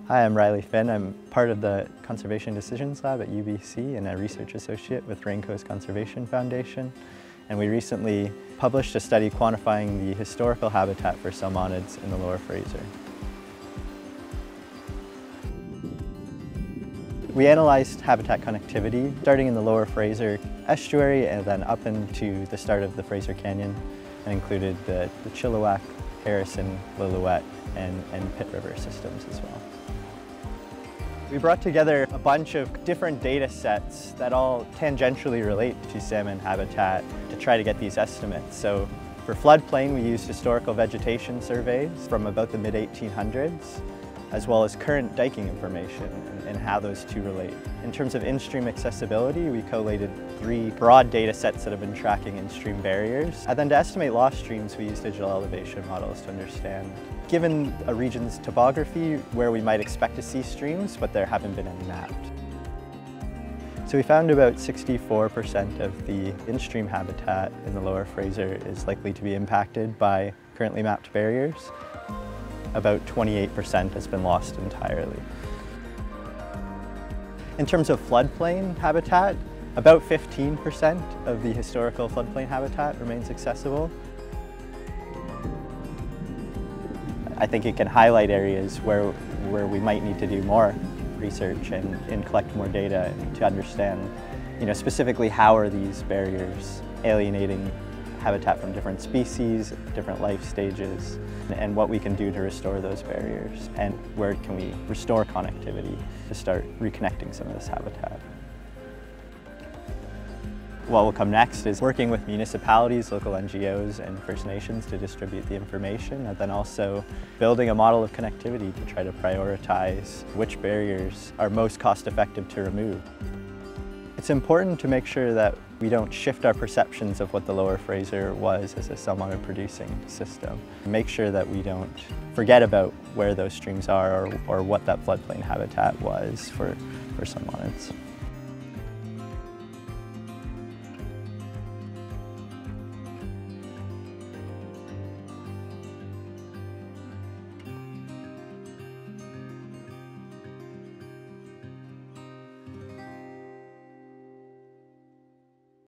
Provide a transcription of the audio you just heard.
Hi, I'm Riley Finn. I'm part of the Conservation Decisions Lab at UBC and a research associate with Raincoast Conservation Foundation. And we recently published a study quantifying the historical habitat for salmonids in the Lower Fraser. We analyzed habitat connectivity starting in the Lower Fraser estuary and then up into the start of the Fraser Canyon, and included the Chilliwack, Harrison, Lillooet, and Pitt River systems as well. We brought together a bunch of different data sets that all tangentially relate to salmon habitat to try to get these estimates. So for floodplain, we used historical vegetation surveys from about the mid-1800s, as well as current diking information and how those two relate. In terms of in-stream accessibility, we collated 3 broad data sets that have been tracking in-stream barriers. And then to estimate lost streams, we used digital elevation models to understand, given a region's topography, where we might expect to see streams, but there haven't been any mapped. So we found about 64% of the in-stream habitat in the Lower Fraser is likely to be impacted by currently mapped barriers. About 28% has been lost entirely. In terms of floodplain habitat, about 15% of the historical floodplain habitat remains accessible. I think it can highlight areas where we might need to do more research and collect more data to understand, specifically how are these barriers alienating habitat from different species, different life stages, and what we can do to restore those barriers, and where can we restore connectivity to start reconnecting some of this habitat. What will come next is working with municipalities, local NGOs, and First Nations to distribute the information, and then also building a model of connectivity to try to prioritize which barriers are most cost-effective to remove. It's important to make sure that we don't shift our perceptions of what the Lower Fraser was as a salmonid producing system. Make sure that we don't forget about where those streams are or what that floodplain habitat was for salmonids.